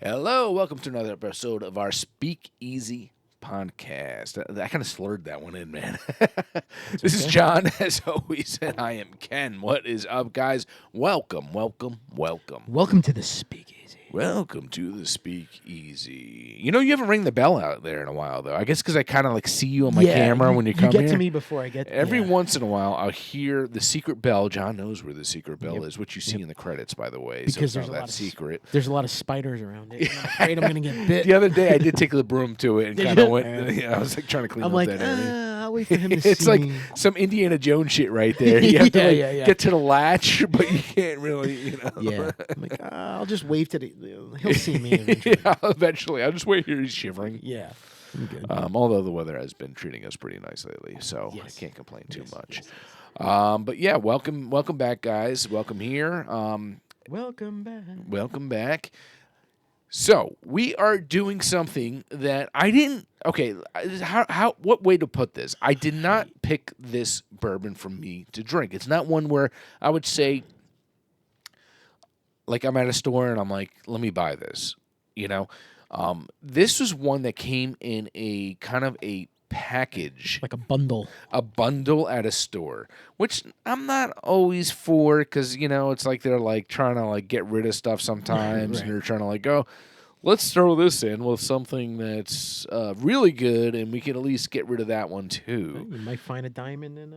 Hello, welcome to another episode of our Speakeasy podcast. I kind of slurred that one in, man. This is John, as always, and I am Ken. What is up, guys? Welcome. Welcome to the Speakeasy. Welcome to the Speakeasy. You know, you haven't rang the bell out there in a while, though. I guess because I kind of like see you on my camera when you come here. You get to me before I get Every once in a while, I'll hear the secret bell. John knows where the secret bell is, which you see in the credits, by the way. Because so there's it's not that secret. There's a lot of spiders around it. I'm afraid I'm going to get bit. The other day, I did take the broom to it and kind of went. I was like trying to clean up that area. I'll wait for him to see It's like me. some Indiana Jones shit right there. You have to get to the latch, but you can't really, Yeah. I'm like, I'll just wave to the. He'll see me eventually. Yeah, eventually. I'll just wait here. He's shivering. Yeah. I'm good. Although the weather has been treating us pretty nice lately, so I can't complain too much. But yeah, welcome back, guys. Welcome here. Welcome back. Welcome back. So we are doing something that I didn't. Okay, what way to put this? I did not pick this bourbon for me to drink. It's not one where I would say, like, I'm at a store and I'm like, let me buy this. This was one that came in a kind of a package, like a bundle at a store, which I'm not always for, because it's like they're like trying to like get rid of stuff sometimes, and they're trying to like go, let's throw this in with something that's really good, and we can at least get rid of that one too. You might find a diamond in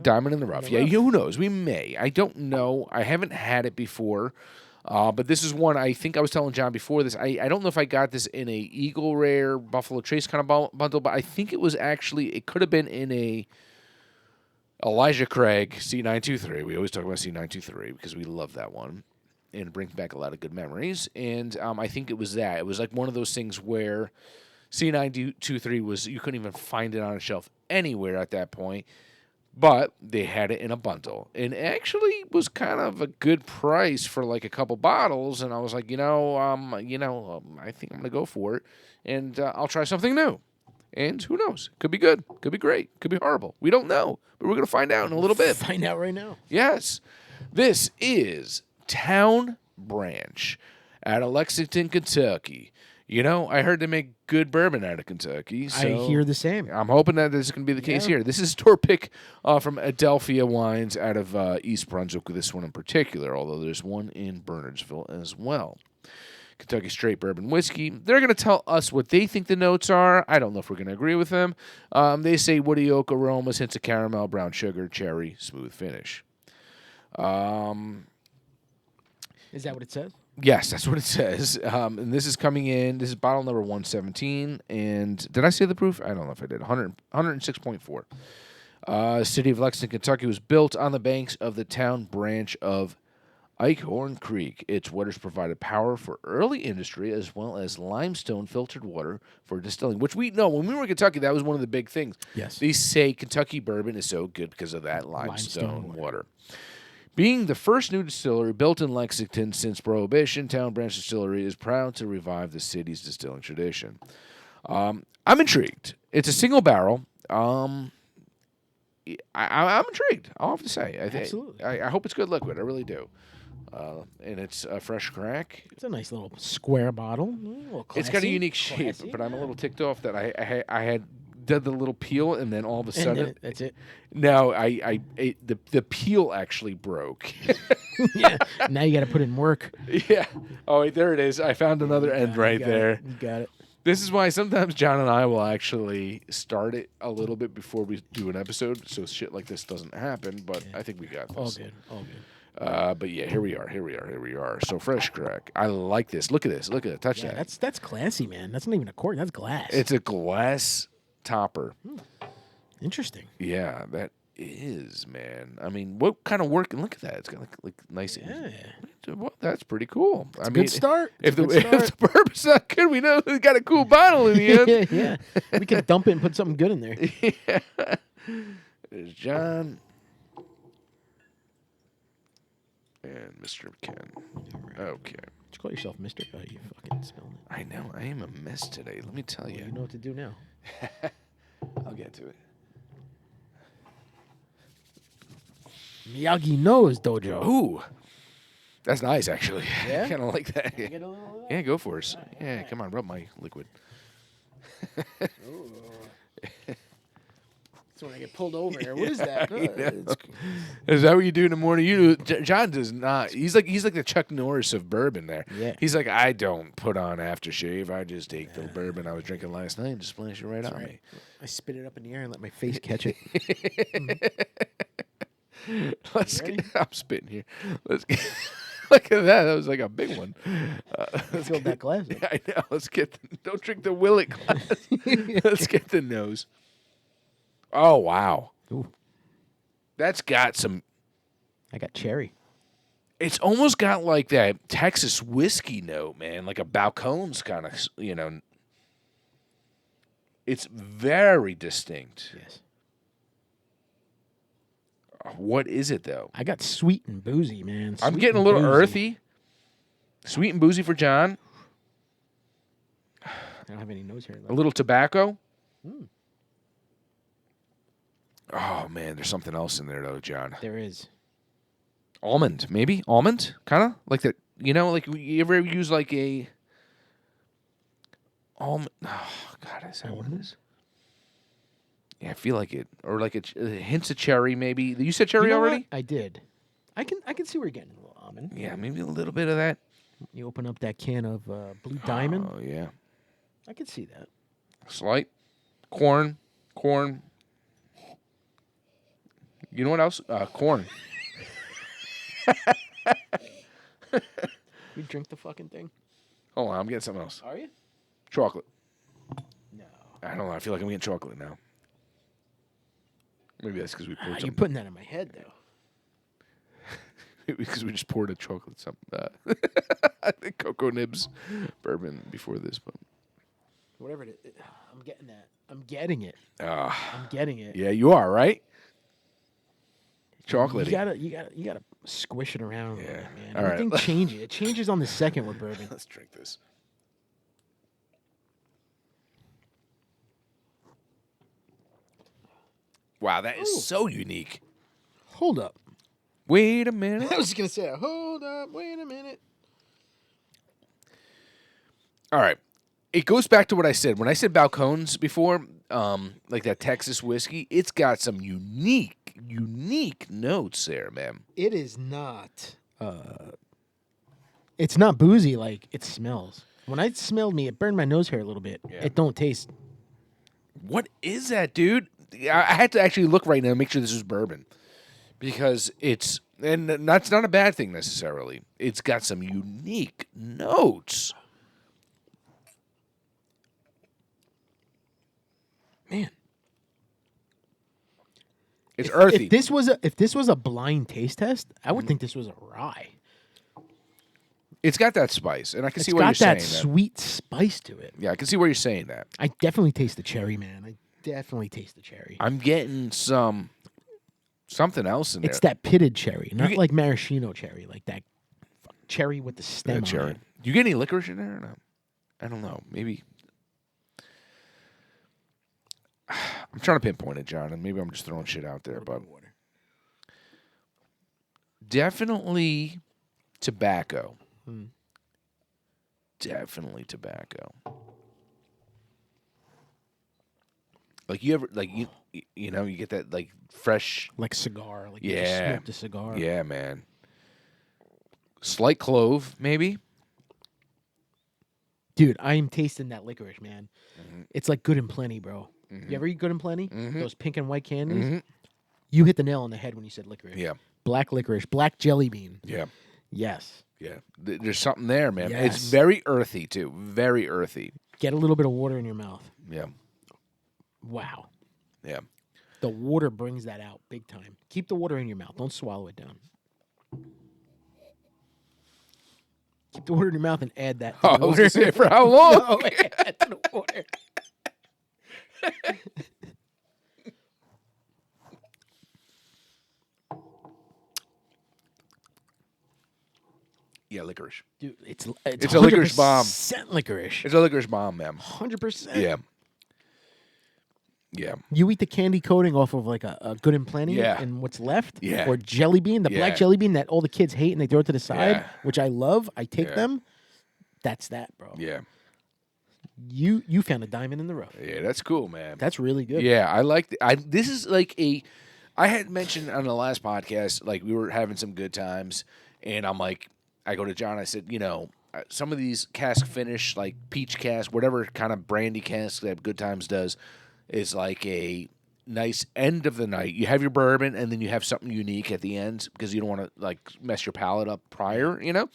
diamond in the rough. Who knows? We may. I don't know. I haven't had it before. But this is one, I think I was telling John before this, I don't know if I got this in a Eagle Rare, Buffalo Trace kind of bundle, but I think it could have been in a Elijah Craig C923. We always talk about C923 because we love that one, and it brings back a lot of good memories. And I think it was that. It was like one of those things where C923 was, you couldn't even find it on a shelf anywhere at that point. But they had it in a bundle, and actually was kind of a good price for like a couple bottles. And I was like, I think I'm gonna go for it, and I'll try something new. And who knows? Could be good, could be great, could be horrible. We don't know, but we're gonna find out in a little bit. Find out right now. Yes, this is Town Branch out of Lexington, Kentucky. I heard they make good bourbon out of Kentucky. So I hear the same. I'm hoping that this is going to be the case here. This is a store pick from Adelphia Wines out of East Brunswick, this one in particular, although there's one in Bernardsville as well. Kentucky Straight Bourbon Whiskey. They're going to tell us what they think the notes are. I don't know if we're going to agree with them. They say woody oak aromas, hints of caramel, brown sugar, cherry, smooth finish. Is that what it says? Yes, that's what it says. And this is coming in. This is bottle number 117. And did I say the proof? I don't know if I did. 106.4. City of Lexington, Kentucky was built on the banks of the Town Branch of Eichhorn Creek. Its waters provided power for early industry as well as limestone filtered water for distilling, which we know when we were in Kentucky, that was one of the big things. Yes. They say Kentucky bourbon is so good because of that limestone water. Being the first new distillery built in Lexington since Prohibition, Town Branch Distillery is proud to revive the city's distilling tradition. I'm intrigued. It's a single barrel. I'm intrigued, I'll have to say. Absolutely. I hope it's good liquid. I really do. And it's a fresh crack. It's a nice little square bottle. It's got a unique shape, but I'm a little ticked off that I had did the little peel, and then all of a sudden, that's it. No, the peel actually broke. Yeah. Now you got to put in work. Yeah. Oh, wait, there it is. I found another end right there. You got it. This is why sometimes John and I will actually start it a little bit before we do an episode, so shit like this doesn't happen. But I think we got this. All good. But yeah, here we are. So fresh crack. I like this. Look at this. Touch that. That's classy, man. That's not even a cork. That's glass. It's a glass topper. Interesting. Yeah, that is, man. I mean, what kind of work? And look at that. It's got like nice. Yeah. Well, that's pretty cool. It's a good start. If the bourbon's not good, we know we got a cool bottle in the end. Yeah. We can dump it and put something good in there. Yeah. There's John and Mr. Ken. Okay. Did you call yourself Mr.? Oh, you fucking spelled it. I know. I am a mess today. Let me tell you. You know what to do now. I'll get to it. Miyagi knows, Dojo. Ooh. That's nice, actually. Yeah? I kind of like that. Get a little. Yeah, go for it. Yeah, come on, rub my liquid. So when I get pulled over here, what is that? I know. Is that what you do in the morning? You do. John does not. He's like the Chuck Norris of bourbon. There. Yeah. He's like, I don't put on aftershave. I just take the bourbon I was drinking last night and just splash it right on me. I spit it up in the air and let my face catch it. Let's get. I'm spitting here. Let's get. Look at that. That was like a big one. Let's fill that glass up. I know. Let's get. Don't drink the Willet glass. Let's get the nose. Oh wow. Ooh. That's got some. I got cherry. It's almost got like that Texas whiskey note, man, like a Balcones kind of, It's very distinct. Yes. What is it though? I got sweet and boozy, man. I'm Sweet getting a and little boozy. earthy. Sweet and boozy for John. I don't have any nose hair left. A little tobacco. Oh man, there's something else in there though, John. There is. Almond, maybe almond, kind of like that. Like you ever use like a almond? Oh God, is that what it is? Yeah, I feel like it, or like hints of cherry, maybe. You said cherry You know already? what? I did. I can see where you're getting a little almond. Yeah, maybe a little bit of that. You open up that can of Blue Diamond. Oh yeah, I can see that. slight corn. You know what else? Corn. You drink the fucking thing? Hold on, I'm getting something else. Are you? Chocolate. No. I don't know. I feel like I'm getting chocolate now. Maybe that's because we poured You're some. putting that in my head, though. Because we just poured a chocolate I think Cocoa Nibs bourbon before this, but Whatever it is. I'm getting that. I'm getting it. uh, I'm getting it. yeah, you are right. Chocolatey. You gotta squish it around a little bit, man. All right. Everything changes. It changes on the second with bourbon. Let's drink this. Wow, that is so unique. Hold up. Wait a minute. I was just gonna say, hold up, wait a minute. All right. It goes back to what I said. When I said Balcones before, like that Texas whiskey, it's got some unique notes there, man. It is not. It's not boozy like it smells. When I smelled me, it burned my nose hair a little bit. Yeah. It don't taste. What is that, dude? I had to actually look right now and make sure this is bourbon. Because and that's not a bad thing necessarily. It's got some unique notes. Man, It's earthy. If this was a blind taste test, I would think this was a rye. It's got that spice, and I can It's see where you're got that saying that. sweet spice to it. Yeah, I can see where you're saying that. I definitely taste the cherry, man. I definitely taste the cherry. I'm getting something else in there. It's that pitted cherry, not get- like maraschino cherry, like that cherry with the stem That on cherry. it. Do you get any licorice in there or no? I don't know. Maybe. I'm trying to pinpoint it, John, and maybe I'm just throwing shit out there, but definitely tobacco. Definitely tobacco. Like you ever you get that like fresh. Like cigar, like you Yeah. just smoked a cigar. Yeah, man. Slight clove, maybe. Dude, I am tasting that licorice, man. Mm-hmm. It's like Good and Plenty, bro. You ever eat Good and Plenty? Mm-hmm. Those pink and white candies? You hit the nail on the head when you said licorice. Yeah. Black licorice, black jelly bean. Yeah. Yes. Yeah. There's something there, man. Yes. It's very earthy too. Very earthy. Get a little bit of water in your mouth. Yeah. Wow. Yeah. The water brings that out big time. Keep the water in your mouth. Don't swallow it down. Keep the water in your mouth and add that to Oh, the I was water. gonna say, for how long? No, add to the water. Yeah, licorice. Dude, it's It's a licorice bomb. 100% licorice. It's a licorice bomb, man. 100%. Yeah. Yeah. You eat the candy coating off of like a Good and Plenty Yeah. and what's left. Yeah. Or jelly bean, the Yeah. black jelly bean that all the kids hate and they throw it to the side, Yeah. which I love. I take Yeah. them. That's that, bro. Yeah. You found a diamond in the rough. Yeah, that's cool, man. That's really good. Yeah, I like. This is like I had mentioned on the last podcast, like we were having some good times, and I'm like, I go to John. I said, some of these cask finish, like peach cask, whatever kind of brandy cask that Good Times does, is like a nice end of the night. You have your bourbon, and then you have something unique at the end because you don't want to like mess your palate up prior, Yeah.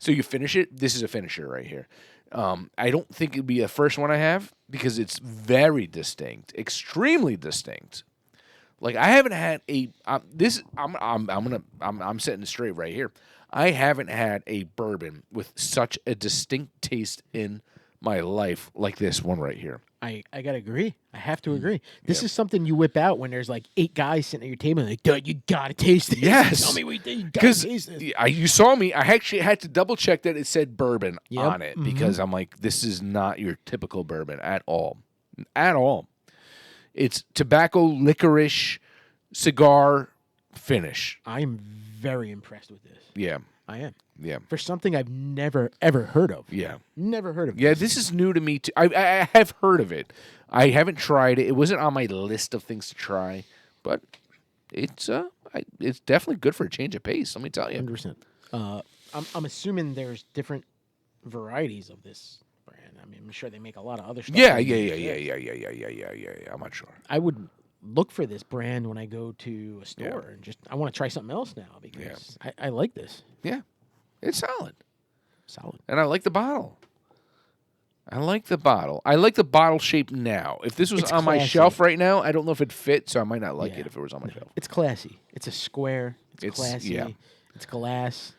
So you finish it. This is a finisher right here. I don't think it'd be the first one I have because it's very distinct, extremely distinct. Like I haven't had I'm setting it straight right here. I haven't had a bourbon with such a distinct taste in my life like this one right here. I gotta agree. I have to agree. This is something you whip out when there's like 8 guys sitting at your table and like, dude, you gotta taste this. Yes. Tell me what you think. You gotta taste this. You saw me. I actually had to double check that it said bourbon Yep. on it because I'm like, this is not your typical bourbon at all. At all. It's tobacco, licorice, cigar finish. I am very impressed with this. Yeah. I am. Yeah. For something I've never, ever heard of. Yeah. Never heard of Yeah, this is new to me too. I have heard of it. I haven't tried it. It wasn't on my list of things to try, but it's definitely good for a change of pace. Let me tell you. 100%. I'm assuming there's different varieties of this brand. I mean, I'm sure they make a lot of other stuff. Yeah. I'm not sure. I would look for this brand when I go to a store and just I want to try something else now because I like this. Yeah, it's solid. Solid. And I like the bottle. I like the bottle shape now. If this was It's on my classy. shelf right now, I don't know if it'd fit, so I might not like Yeah. it if it was on my shelf. It's classy. It's a square. It's classy. yeah. It's glass.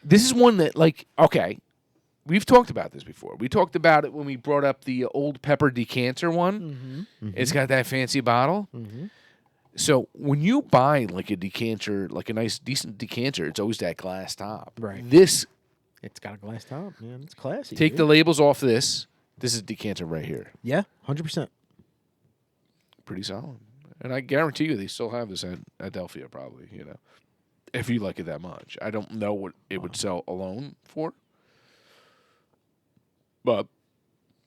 This is one that, like, okay, we've talked about this before. We talked about it when we brought up the Old Pepper decanter one. It's got that fancy bottle. So when you buy like a decanter, like a nice, decent decanter, it's always that glass top. Right. This, It's got a glass top, man. It's classy. take dude. the labels off this. This is a decanter right here. Yeah, 100%. Pretty solid. And I guarantee you they still have this at Adelphia probably, if you like it that much. I don't know what it would sell alone for. But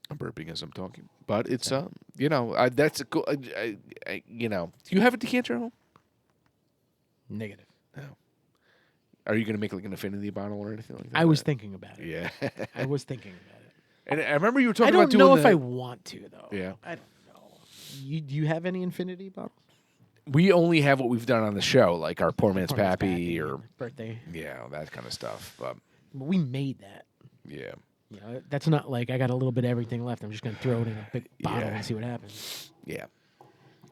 I'm burping as I'm talking. But it's that's a cool do you have a decanter at home? Negative. No. Are you going to make like an affinity bottle or anything like that? I was thinking about it. Yeah. I was thinking about it. And I remember you were talking I about don't doing know if the, I want to though. Yeah. I don't know. Do you have any infinity bottles? We only have what we've done on the show, like our poor man's Poor man's pappy or birthday. that kind of stuff. But We made that. yeah. That's not like I got a little bit of everything left. I'm just gonna throw it in a big bottle Yeah. and see what happens. Yeah.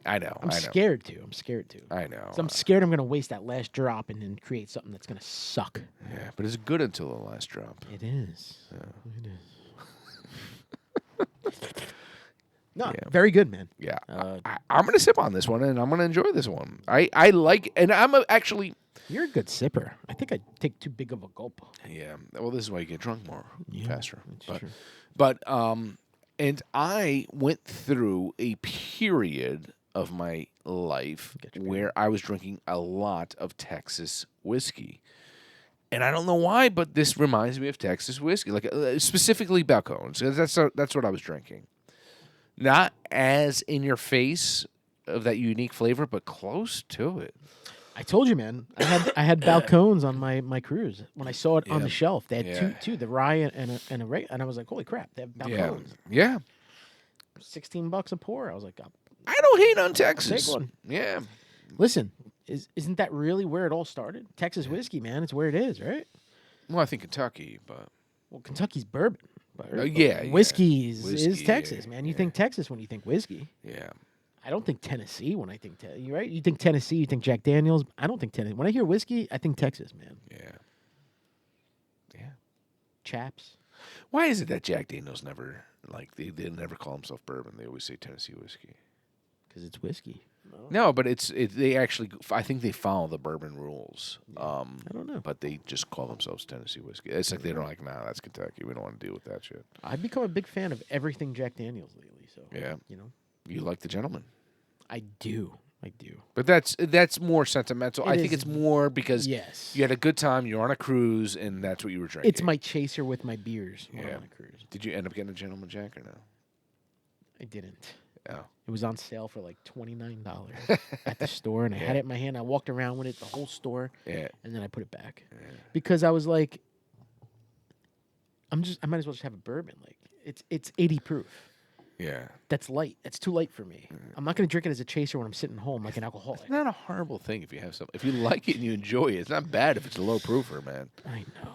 I know. I'm scared to. I know. So I'm scared I'm gonna waste that last drop and then create something that's gonna suck. Yeah, but it's good until the last drop. It is. It is. No, very good, man. Yeah, I'm gonna sip on this one, and I'm gonna enjoy this one. I like, and I'm actually. You're a good sipper. I think I'd take too big of a gulp. Yeah, well, this is why you get drunk more faster. That's true. But and I went through a period of my life where I was drinking a lot of Texas whiskey. And I don't know why, but this reminds me of Texas whiskey, like specifically Balcones. That's what I was drinking. Not as in your face of that unique flavor, but close to it. I told you, man. I had balcones on my cruise. When I saw it on the shelf, they had two, the rye and a rye, and I was like, holy crap, they have balcones. Yeah. $16 a pour. I was like, I don't hate on Texas. take one. Yeah. Listen, isn't that really where it all started? Texas whiskey, man. It's where it is, right? Well, I think Kentucky, but Well, Kentucky's bourbon. yeah. Whiskey is Whiskey, Texas, man. You think Texas when you think whiskey. yeah. I don't think Tennessee when I think you right. You think Tennessee, you think Jack Daniels. I don't think Tennessee. When I hear whiskey, I think Texas, man. Yeah. Chaps. Why is it that Jack Daniels never they never call himself bourbon? They always say Tennessee whiskey. Because it's whiskey. No, but they actually I think they follow the bourbon rules. I don't know. But they just call themselves Tennessee whiskey. It's like they're like, nah, that's Kentucky. We don't want to deal with that shit. I've become a big fan of everything Jack Daniels lately. So Yeah. you know. You like the gentleman. I do. But that's more sentimental. I think is- it's more because Yes. you had a good time, you're on a cruise, and that's what you were drinking. It's my chaser with my beers when I'm on a cruise. Did you end up getting a Gentleman Jack or no? I didn't. Oh. It was on sale for like $29 at the store, and I had it in my hand. I walked around with it the whole store, Yeah. and then I put it back because I was like, I might as well just have a bourbon. Like it's 80 proof. Yeah. That's light. That's too light for me. I'm not going to drink it as a chaser when I'm sitting home like an alcoholic. It's not a horrible thing if you have some. If you like it and you enjoy it, it's not bad if it's a low proofer, man. I know.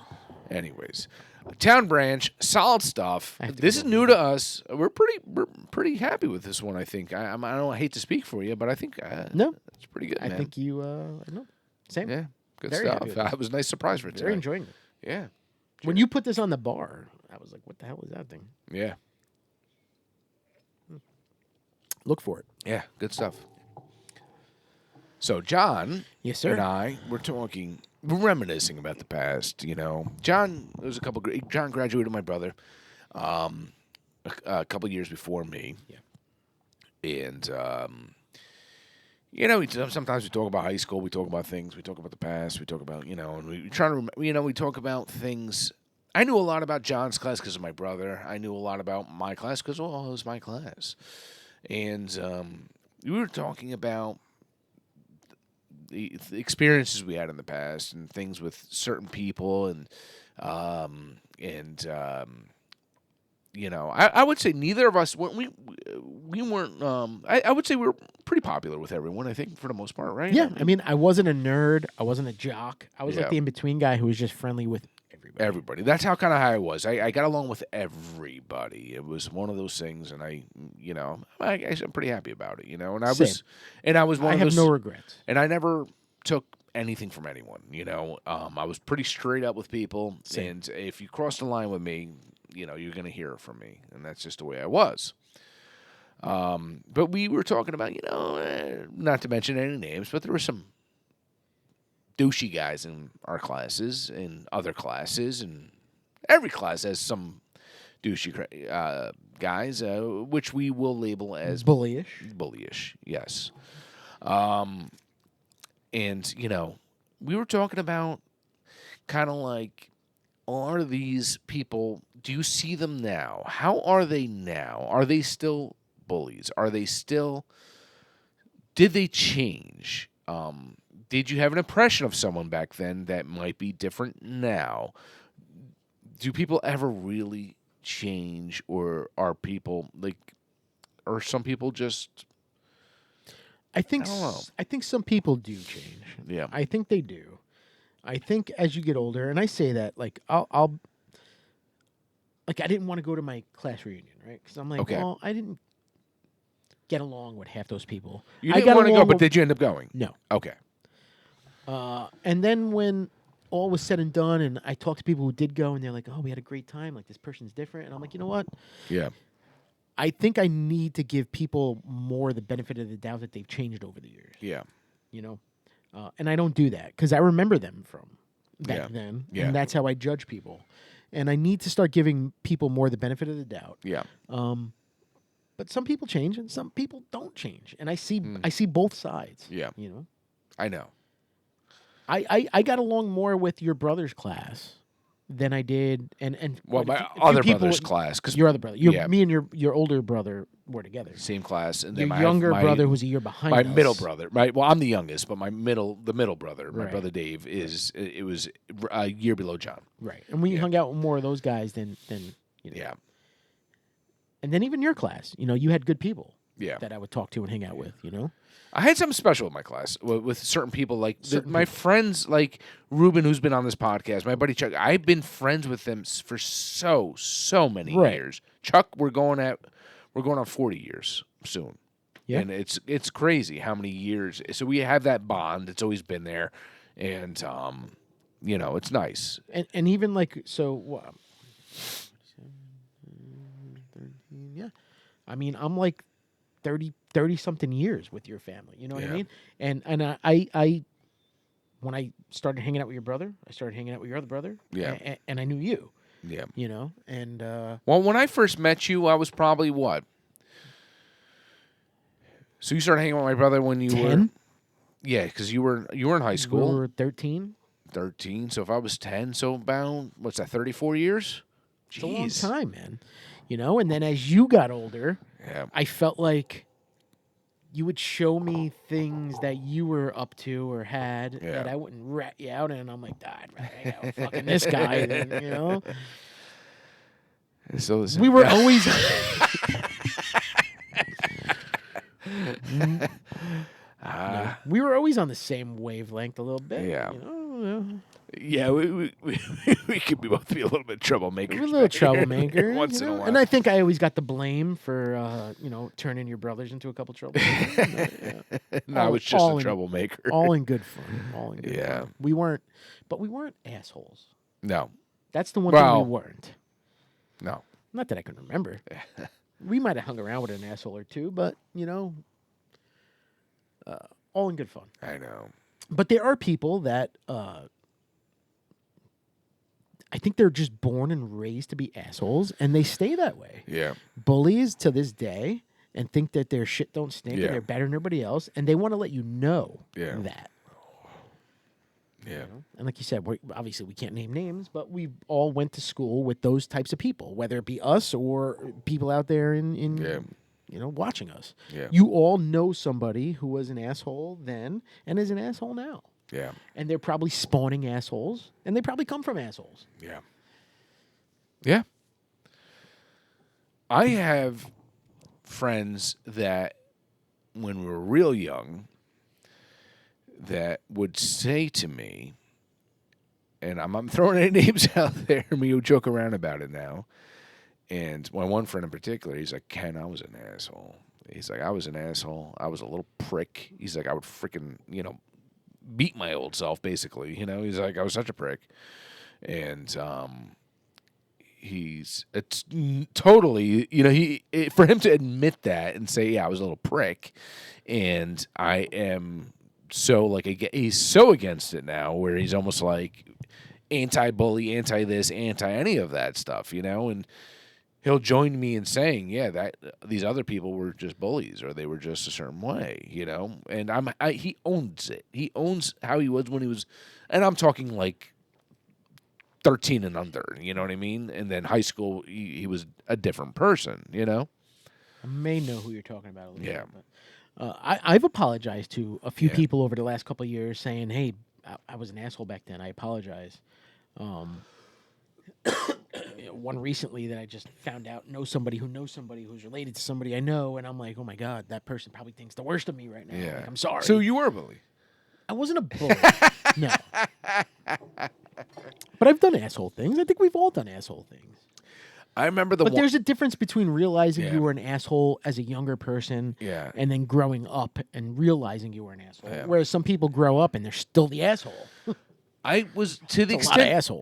Anyways, Town Branch, solid stuff. I have to This go is new to us. We're pretty happy with this one. I think. I don't hate to speak for you, but I think No. it's pretty good. I man. think you. I know. Same. Yeah, good Very happy stuff. with this. It was a nice surprise for today. Very enjoying it. Yeah, When you put this on the bar, I was like, "What the hell is that thing?" yeah, Look for it. yeah. Good stuff. So John, Yes, sir. and I were talking, we're reminiscing about the past. You know, John. There was a couple. John graduated my brother, a couple years before me. Yeah. And you know, sometimes we talk about high school. We talk about things. We talk about the past. We talk about and we try to we talk about things. I knew a lot about John's class because of my brother. I knew a lot about my class because it was my class. And we were talking about the experiences we had in the past and things with certain people and I would say neither of us we weren't. I would say we were pretty popular with everyone. I think for the most part, right? Yeah. I mean, I wasn't a nerd. I wasn't a jock. I was Yeah. like the in between guy who was just friendly with everybody. Everybody. That's how kind of how I was. I got along with everybody. It was one of those things, and I'm pretty happy about it. And I Same. was one I of have those. no regrets. And I never took anything from anyone. I was pretty straight up with people, Same. and if you crossed the line with me, you're going to hear it from me, and that's just the way I was. But we were talking about, not to mention any names, but there were some douchey guys in our classes, in other classes, and every class has some douchey guys, which we will label as Bullyish. bullyish. Yes. And we were talking about kind of like, are these people? Do you see them now? How are they now? Are they still bullies? Are they still? Did they change? Did you have an impression of someone back then that might be different now? Do people ever really change, or are people or some people just? I think don't know. I think some people do change. Yeah. I think they do. I think as you get older, and I say that I'll like I didn't want to go to my class reunion, right? Because I'm like, Okay. well, I didn't get along with half those people. You I didn't got want to go, along but with- did you end up going? No. Okay. And then when all was said and done, and I talked to people who did go, and they're like, "Oh, we had a great time. Like this person's different," and I'm like, you know what? Yeah. I think I need to give people more the benefit of the doubt that they've changed over the years. Yeah. And I don't do that because I remember them from back Yeah. then, Yeah. and that's how I judge people. And I need to start giving people more the benefit of the doubt. Yeah. But some people change, and some people don't change, and I see both sides. Yeah. I know. I got along more with your brother's class than I did, and Well, quite my a few other people brother's with- class, because Your other brother, Yeah. me and your older brother were together. same class, and Your then younger my brother, who's a year behind my us. middle brother, right? Well, I'm the youngest, but the middle brother, my Right. brother Dave, it was a year below John. Right, and we hung out with more of those guys than Yeah. And then even your class, you had good people Yeah. that I would talk to and hang out with. I had something special with my class, with certain people, like Certain my friends, like Ruben, who's been on this podcast, my buddy Chuck. I've been friends with them for so many Right. years. Chuck, we're going on 40 years soon. Yeah. And it's crazy how many years. So we have that bond. It's always been there, and it's nice. And even what? 13, yeah. I mean, I'm like 30 something years with your family. You know what I Yeah. mean? And I when I started hanging out with your brother, I started hanging out with your other brother. Yeah. And I knew you. Yeah. And Well, when I first met you, I was probably what? So you started hanging with my brother when you 10? were... Yeah, because you were in high school. We were 13. 13. So if I was 10, so about, what's that, 34 years? It's a long time, man. You know, and then as you got older, I felt like you would show me things that you were up to or had that I wouldn't rat you out, and I'm like, I'd rather hang out with fucking this guy than, you know? So we were always... we were always on the same wavelength a little bit. Yeah. You know? Yeah, we could both be a little bit troublemakers. We're a little troublemaker. Once in a while. And I think I always got the blame for, turning your brothers into a couple troublemakers. No, I was just a troublemaker. All in good fun. Yeah. We weren't assholes. No. That's the one thing we weren't. No. Not that I can remember. We might have hung around with an asshole or two, but, all in good fun. I know. But there are people that I think they're just born and raised to be assholes, and they stay that way. Yeah. Bullies to this day and think that their shit don't stink and they're better than everybody else, and they want to let you know that. Yeah. And like you said, obviously we can't name names, but we all went to school with those types of people, whether it be us or people out there in watching us. Yeah. You all know somebody who was an asshole then and is an asshole now. Yeah. And they're probably spawning assholes, and they probably come from assholes. Yeah. Yeah. I have friends that, when we were real young, that would say to me, and I'm throwing any names out there, and we joke around about it now. And my one friend in particular, he's like, Ken, I was an asshole. He's like, I was an asshole. I was a little prick. He's like, I would freaking, beat my old self, basically. He's like, I was such a prick. And it's totally, for him to admit that and say, yeah, I was a little prick. And I am so, he's so against it now, where he's almost like anti-bully, anti-this, anti-any of that stuff, and he'll join me in saying, yeah, that these other people were just bullies, or they were just a certain way, And he owns it. He owns how he was when he was, and I'm talking like 13 and under, you know what I mean? And then high school, he was a different person, I may know who you're talking about a little bit. But, I've apologized to a few people over the last couple of years saying, hey, I was an asshole back then. I apologize. One recently that I just found out knows somebody who's related to somebody I know, and I'm like, oh my God, that person probably thinks the worst of me right now. Yeah. Like, I'm sorry. So you were a bully? I wasn't a bully. No. But I've done asshole things. I think we've all done asshole things. I remember But there's a difference between realizing you were an asshole as a younger person and then growing up and realizing you were an asshole. Yeah. Whereas some people grow up and they're still the asshole. I was, to the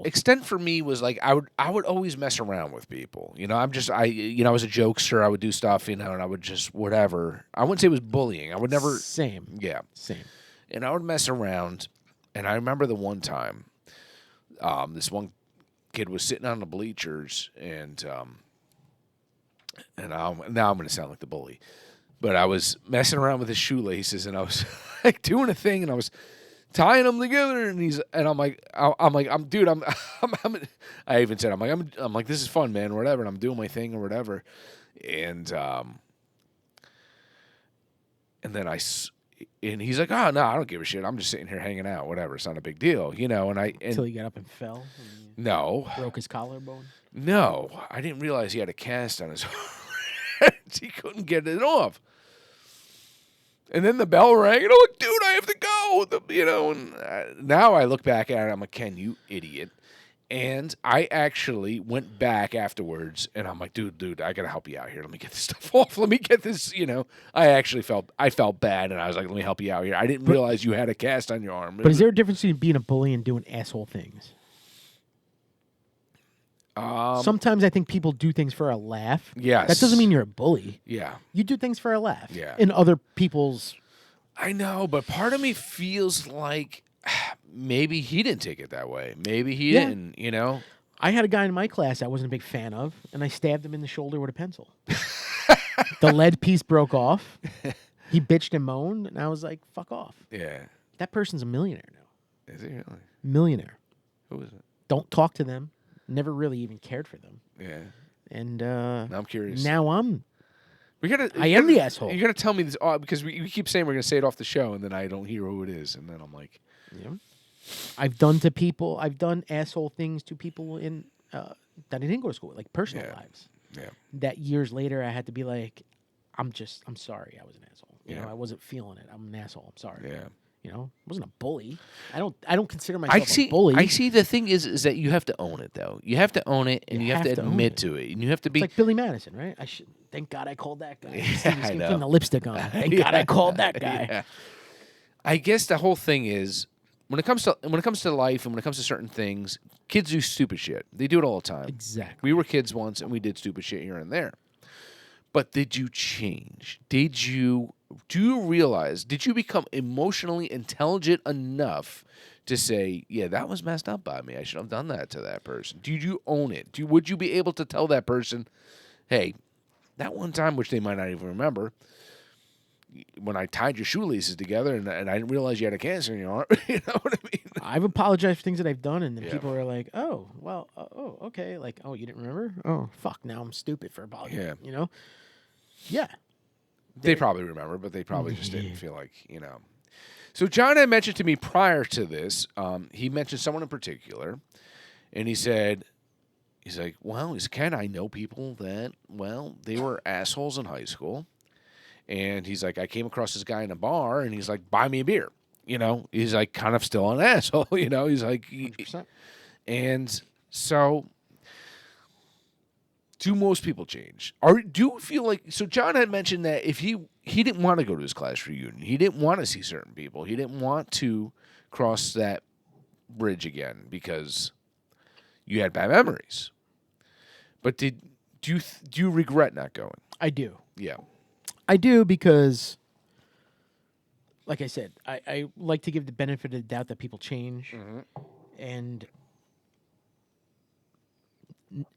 extent for me was like I would always mess around with people. I was a jokester. I would do stuff, and I would just whatever. I wouldn't say it was bullying. I would never. Same. Yeah. Same. And I would mess around, and I remember the one time, this one kid was sitting on the bleachers, and now I'm going to sound like the bully, but I was messing around with his shoelaces, and I was like doing a thing, and I was tying them together, and I'm like, I even said, I'm like, this is fun, man, or whatever, and I'm doing my thing or whatever, and then and he's like, oh no, I don't give a shit. I'm just sitting here hanging out, whatever. It's not a big deal, Until he got up and fell. No. Broke his collarbone. No, I didn't realize he had a cast on his heart. He couldn't get it off. And then the bell rang, and I'm like, dude, I have to go. And now I look back at it, I'm like, Ken, you idiot. And I actually went back afterwards, and I'm like, dude, I got to help you out here. Let me get this stuff off. Let me get this, I felt bad, and I was like, let me help you out here. I didn't realize you had a cast on your arm. But is there a difference between being a bully and doing asshole things? Sometimes I think people do things for a laugh. Yes. That doesn't mean you're a bully. Yeah. You do things for a laugh. Yeah. In other people's... I know, but part of me feels like maybe he didn't take it that way. Maybe he didn't, I had a guy in my class I wasn't a big fan of, and I stabbed him in the shoulder with a pencil. The lead piece broke off, He bitched and moaned, and I was like, fuck off. Yeah. That person's a millionaire now. Is he really? Millionaire. Who is it? Don't talk to them. Never really even cared for them. Yeah. And Now I'm curious. now I am the asshole. You gotta tell me this because we keep saying we're gonna say it off the show, and then I don't hear who it is, and then I'm like, Yeah. I've done asshole things to people in that I didn't go to school with, like personal lives. Yeah. That years later I had to be like, I'm sorry, I was an asshole. You know, Yeah. I wasn't feeling it. I'm an asshole. I'm sorry. Yeah. You know, I wasn't a bully. I don't consider myself a bully. I see. The thing is that you have to own it, though. You have to own it, and you have to admit to it, and you have to be. It's like Billy Madison, right? Thank God I called that guy. Yeah, I know. Putting the lipstick on. Thank God I called that guy. Yeah. I guess the whole thing is when it comes to life and when it comes to certain things, kids do stupid shit. They do it all the time. Exactly. We were kids once, and we did stupid shit here and there. But did you change? Do you realize, did you become emotionally intelligent enough to say, yeah, that was messed up by me. I should have done that to that person. Did you own it? Would you be able to tell that person, hey, that one time, which they might not even remember, when I tied your shoelaces together and I didn't realize you had a cancer in your arm, you know what I mean? I've apologized for things that I've done, and then people are like, oh, well, oh, okay. Like, oh, you didn't remember? Oh, fuck, now I'm stupid for apologizing. Yeah. You know? Yeah. They probably remember, but they probably just didn't feel like, you know. So John had mentioned to me prior to this, he mentioned someone in particular, and he said, he's like, well, Ken, I know people that, well, they were assholes in high school. And he's like, I came across this guy in a bar, and he's like, buy me a beer. You know, he's like kind of still an asshole, you know. He's like, 100%. And so do most people change? Or do you feel like, so John had mentioned that if he didn't want to go to his class reunion, he didn't want to see certain people, he didn't want to cross that bridge again because you had bad memories. But do you regret not going? I do. Yeah. I do because, like I said, I like to give the benefit of the doubt that people change. And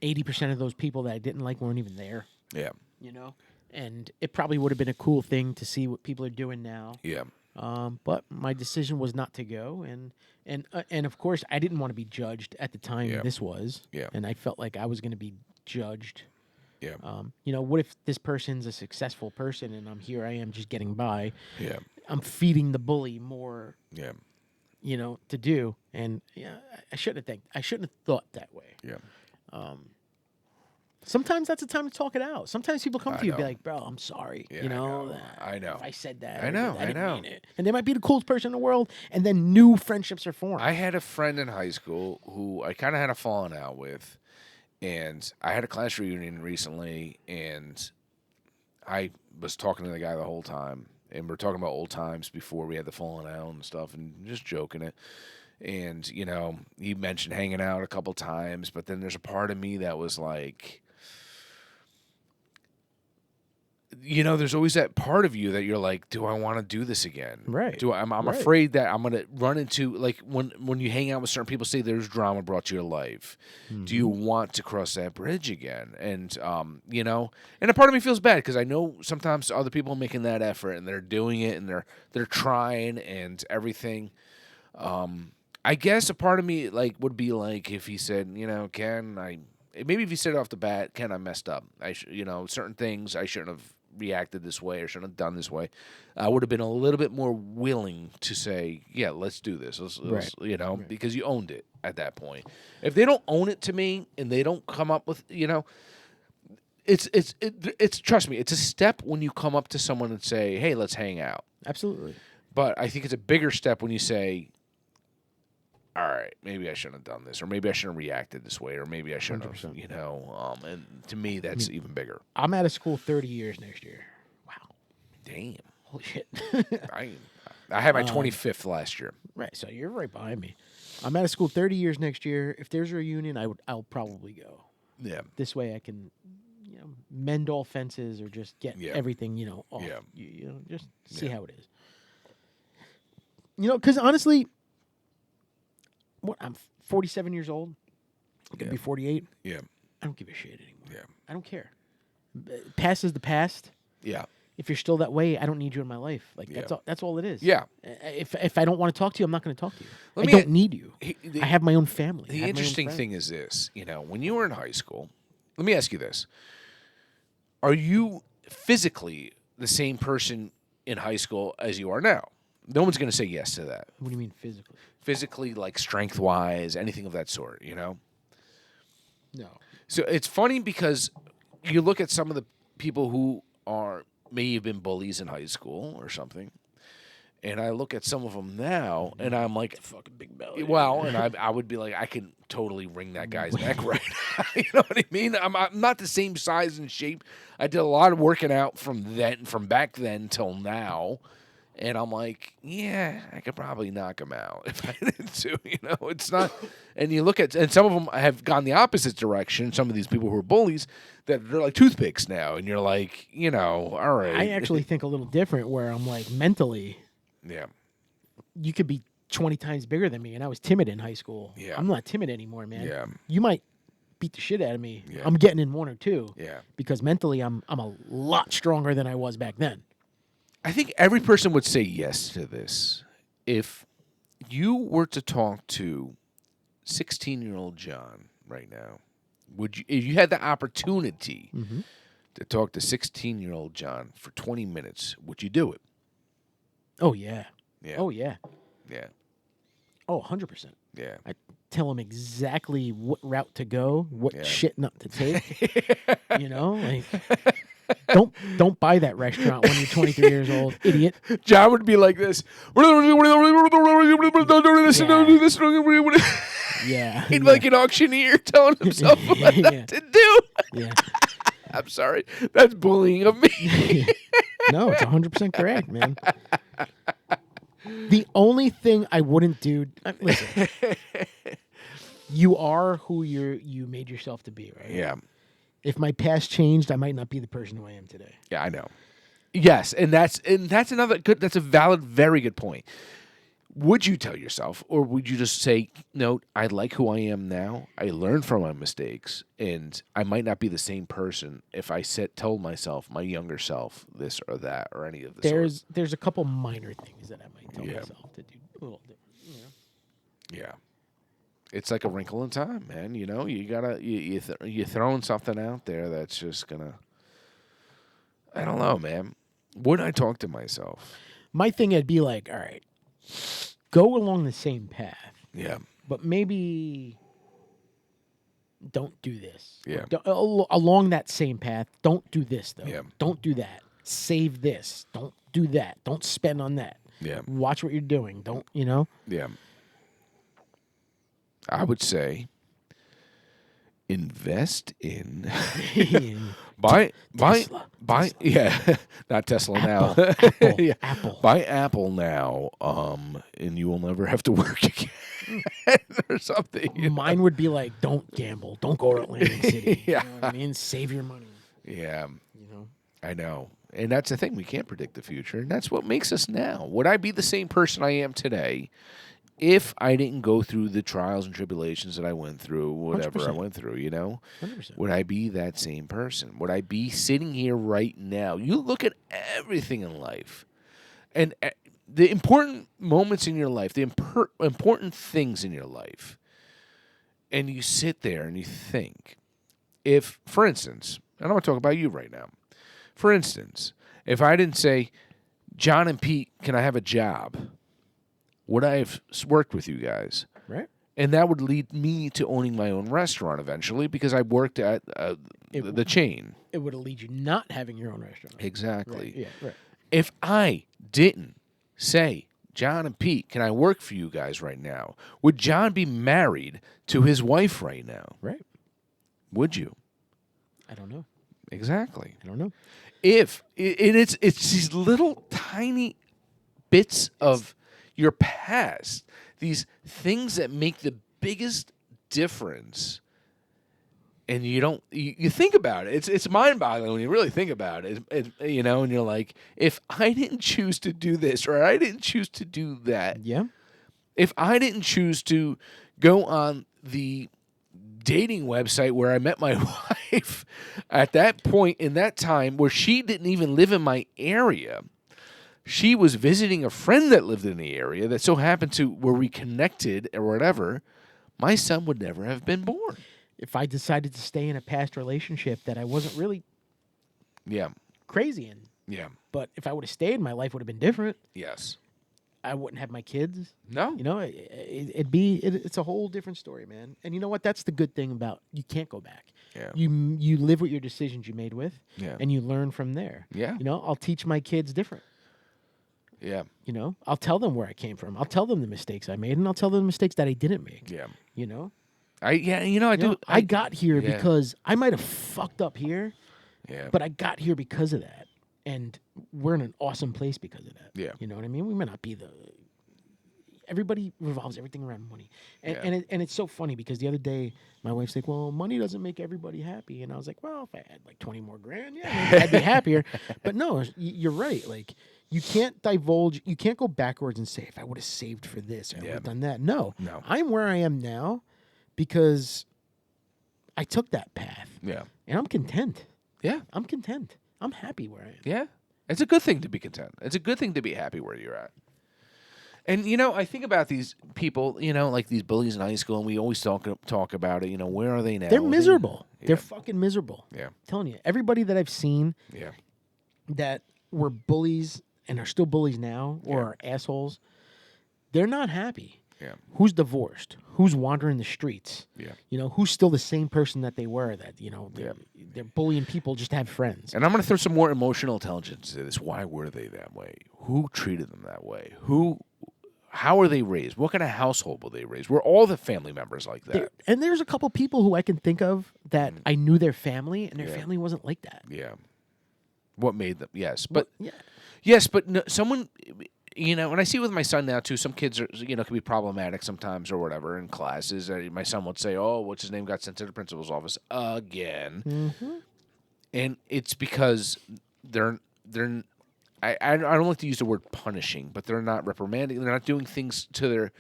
80% of those people that I didn't like weren't even there. Yeah. You know? And it probably would have been a cool thing to see what people are doing now. Yeah. But my decision was not to go. And of course, I didn't want to be judged at the time this was. Yeah. And I felt like I was going to be judged. Yeah. You know, what if this person's a successful person and I am just getting by? Yeah. I'm feeding the bully more. Yeah. You know, to do, and I shouldn't have thought that way. Yeah. Sometimes that's the time to talk it out. Sometimes people come to you and be like, "Bro, I'm sorry." Yeah, you know, I know. If I said that, I know. I didn't mean it. And they might be the coolest person in the world, and then new friendships are formed. I had a friend in high school who I kind of had a falling out with, and I had a class reunion recently, and I was talking to the guy the whole time, and we're talking about old times before we had the falling out and stuff, and just joking it. And, you know, he mentioned hanging out a couple times, but then there's a part of me that was like, you know, there's always that part of you that you're like, do I want to do this again? Right. I'm right. afraid that I'm going to run into, like, when you hang out with certain people, say there's drama brought to your life. Mm-hmm. Do you want to cross that bridge again? And, you know, and a part of me feels bad because I know sometimes other people are making that effort and they're doing it and they're trying and everything. I guess a part of me would be like if he said, you know, Ken, maybe if he said off the bat, Ken, I messed up. You know, certain things I shouldn't have reacted this way or shouldn't have done this way. I would have been a little bit more willing to say, yeah, let's do this. Let's you know, because you owned it at that point. If they don't own it to me and they don't come up with, you know, it's trust me, it's a step when you come up to someone and say, hey, let's hang out. Absolutely. But I think it's a bigger step when you say, all right, maybe I shouldn't have done this, or maybe I shouldn't have reacted this way, or maybe I shouldn't 100%. have, you know. And to me, that's even bigger. I'm out of school 30 years next year. Wow. Damn. Holy shit. I had my 25th last year. Right, so you're right behind me. I'm out of school 30 years next year. If there's a reunion, I'll probably go. Yeah. This way I can, you know, mend all fences or just get everything, you know, off. Yeah. You know, just see how it is. You know, because honestly, I'm 47 years old. I could be 48. Yeah. I don't give a shit anymore. Yeah. I don't care. Past is the past. Yeah. if you're still that way, I don't need you in my life. Like that's all it is. Yeah. If I don't want to talk to you, I'm not going to talk to you. I don't need you. I have my own family. The interesting thing is this, when you were in high school, let me ask you this. Are you physically the same person in high school as you are now? No one's going to say yes to that. What do you mean physically? Physically, like strength-wise, anything of that sort, No. So it's funny because you look at some of the people who may have been bullies in high school or something, and I look at some of them now, and I'm like, fucking big belly. Well, and I would be like, I can totally wring that guy's neck right now. You know what I mean? I'm not the same size and shape. I did a lot of working out from back then till now. And I'm like, yeah, I could probably knock him out if I needed to. It's not. And you look and some of them have gone the opposite direction. Some of these people who are bullies, that they're like toothpicks now. And you're like, all right. I actually think a little different where I'm like mentally. Yeah. You could be 20 times bigger than me. And I was timid in high school. Yeah. I'm not timid anymore, man. Yeah. You might beat the shit out of me. Yeah. I'm getting in one or two. Yeah. Because mentally I'm a lot stronger than I was back then. I think every person would say yes to this. If you were to talk to 16-year-old John right now, would you, if you had the opportunity to talk to 16-year-old John for 20 minutes, would you do it? Oh, yeah. Yeah. Oh, yeah. Yeah. Oh, 100%. Yeah. I tell him exactly what route to go, what shit not to take. Don't buy that restaurant when you're 23 years old, idiot. John would be like this. Yeah. He'd be like an auctioneer telling himself what not to do. Yeah. I'm sorry. That's bullying of me. No, it's 100% correct, man. The only thing I wouldn't do, listen, you are who you made yourself to be, right? Yeah. If my past changed, I might not be the person who I am today. Yeah, I know. Yes, and that's another good. That's a valid, very good point. Would you tell yourself, or would you just say, "No, I like who I am now. I learned from my mistakes, and I might not be the same person if I told myself, my younger self, this or that, or any of this." There's a couple minor things that I might tell myself to do a little different. Yeah. It's like a wrinkle in time, man. You gotta you're throwing something out there that's just gonna. I don't know, man. Would I talk to myself? My thing, I'd be like, all right, go along the same path. Yeah. But maybe don't do this. Yeah. Along that same path, don't do this though. Yeah. Don't do that. Save this. Don't do that. Don't spend on that. Yeah. Watch what you're doing. Don't. Yeah. I would say invest in buy yeah, not Tesla Apple, now. Apple, Yeah. Apple. Buy Apple now, and you will never have to work again or something. Mine would be like, don't gamble, don't go to Atlantic City. Yeah. You know what I mean? Save your money. Yeah. I know. And that's the thing, we can't predict the future, and that's what makes us now. Would I be the same person I am today if I didn't go through the trials and tribulations that I went through, whatever 100%. I went through, 100%. Would I be that same person? Would I be sitting here right now? You look at everything in life, and the important moments in your life, the important things in your life, and you sit there and you think, if, for instance, and I'm going to talk about you right now. For instance, if I didn't say, John and Pete, can I have a job? Would I have worked with you guys? Right. And that would lead me to owning my own restaurant eventually because I worked at the chain. It would lead you not having your own restaurant. Exactly. Right. Yeah, right. If I didn't say, John and Pete, can I work for you guys right now? Would John be married to his wife right now? Right. Would you? I don't know. Exactly. I don't know. If it's these little tiny bits of your past, these things that make the biggest difference, and you think about it. It's mind-boggling when you really think about it. And you're like, if I didn't choose to do this or I didn't choose to do that, Yeah. if I didn't choose to go on the dating website where I met my wife at that point in that time where she didn't even live in my area. She was visiting a friend that lived in the area that so happened to where we connected or whatever. My son would never have been born. If I decided to stay in a past relationship that I wasn't really crazy in. Yeah. But if I would have stayed, my life would have been different. Yes. I wouldn't have my kids. No. You know, it's a whole different story, man. And you know what? That's the good thing about you can't go back. Yeah. You live with your decisions you made with, and you learn from there. Yeah. You know, I'll teach my kids different. Yeah. You know, I'll tell them where I came from. I'll tell them the mistakes I made, and I'll tell them the mistakes that I didn't make. Yeah. You know? I do. I got here because I might have fucked up here. Yeah. But I got here because of that. And we're in an awesome place because of that. Yeah. You know what I mean? We may not be everybody revolves everything around money. And it's so funny because the other day my wife's like, well, money doesn't make everybody happy. And I was like, well, if I had like 20 more grand, maybe I'd be happier. But no, you're right. Like, you can't divulge. You can't go backwards and say, if I would have saved for this, I would have done that. No. I'm where I am now because I took that path. Yeah. And I'm content. Yeah. I'm content. I'm happy where I am. Yeah. It's a good thing to be content. It's a good thing to be happy where you're at. And, you know, I think about these people, you know, like these bullies in high school, and we always talk about it. You know, where are they now? They're miserable. They're fucking miserable. Yeah. I'm telling you, everybody that I've seen that were bullies and are still bullies now or are assholes, they're not happy. Yeah. Who's divorced? Who's wandering the streets? Yeah. You know, who's still the same person that they were that, you know, they're bullying people just to have friends. And I'm going to throw some more emotional intelligence into this. Why were they that way? Who treated them that way? How are they raised? What kind of household were they raised? Were all the family members like that? And there's a couple people who I can think of that I knew their family, and their family wasn't like that. Yeah. What made them? Yes. But yes, but no, someone... You know, and I see with my son now, too, some kids are, you know, can be problematic sometimes or whatever in classes. My son would say, oh, what's his name got sent to the principal's office again. Mm-hmm. And it's because I don't like to use the word punishing, but they're not reprimanding. They're not doing things to their...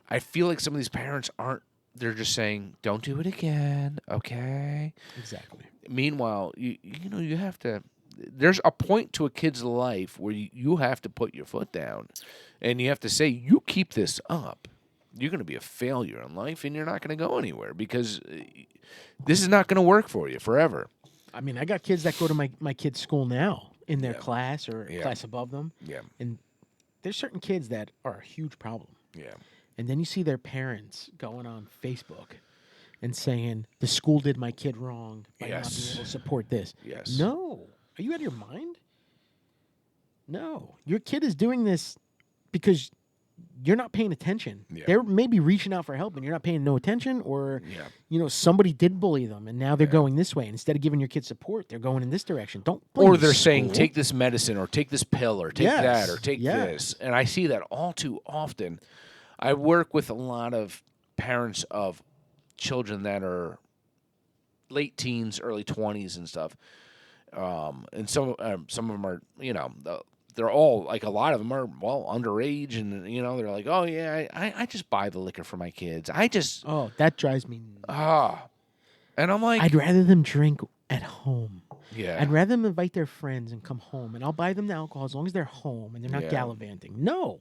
I feel like some of these parents aren't... They're just saying, don't do it again, okay? Exactly. Meanwhile, you know, you have to... There's a point to a kid's life where you have to put your foot down and you have to say, you keep this up, you're going to be a failure in life and you're not going to go anywhere because this is not going to work for you forever. I mean, I got kids that go to my kids' school now in their class or class above them. Yeah. And there's certain kids that are a huge problem. Yeah. And then you see their parents going on Facebook and saying, the school did my kid wrong by not being able to support this. Yes. No. Are you out of your mind? No. Your kid is doing this because you're not paying attention. Yeah. They're maybe reaching out for help and you're not paying no attention, or you know, somebody did bully them and now they're going this way. And instead of giving your kid support, they're going in this direction. Don't blame Or they're saying, take this medicine or take this pill or take that or take this. And I see that all too often. I work with a lot of parents of children that are late teens, early 20s and stuff. And some of them are, you know, they're all, like, a lot of them are, well, underage, and, you know, they're like, oh, yeah, I just buy the liquor for my kids. Oh, that drives me nuts. And I'm like... I'd rather them drink at home. Yeah. I'd rather them invite their friends and come home, and I'll buy them the alcohol as long as they're home and they're not gallivanting. No.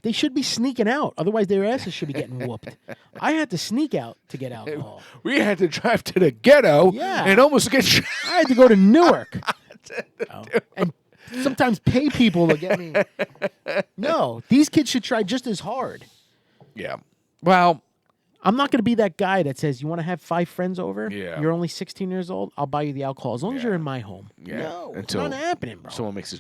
They should be sneaking out. Otherwise, their asses should be getting whooped. I had to sneak out to get alcohol. We had to drive to the ghetto and almost get... I had to go to Newark. And sometimes pay people to get me. No, these kids should try just as hard. Yeah. Well... I'm not going to be that guy that says, you want to have 5 friends over? Yeah. You're only 16 years old? I'll buy you the alcohol as long as you're in my home. Yeah. No, it's not happening, bro. Someone makes a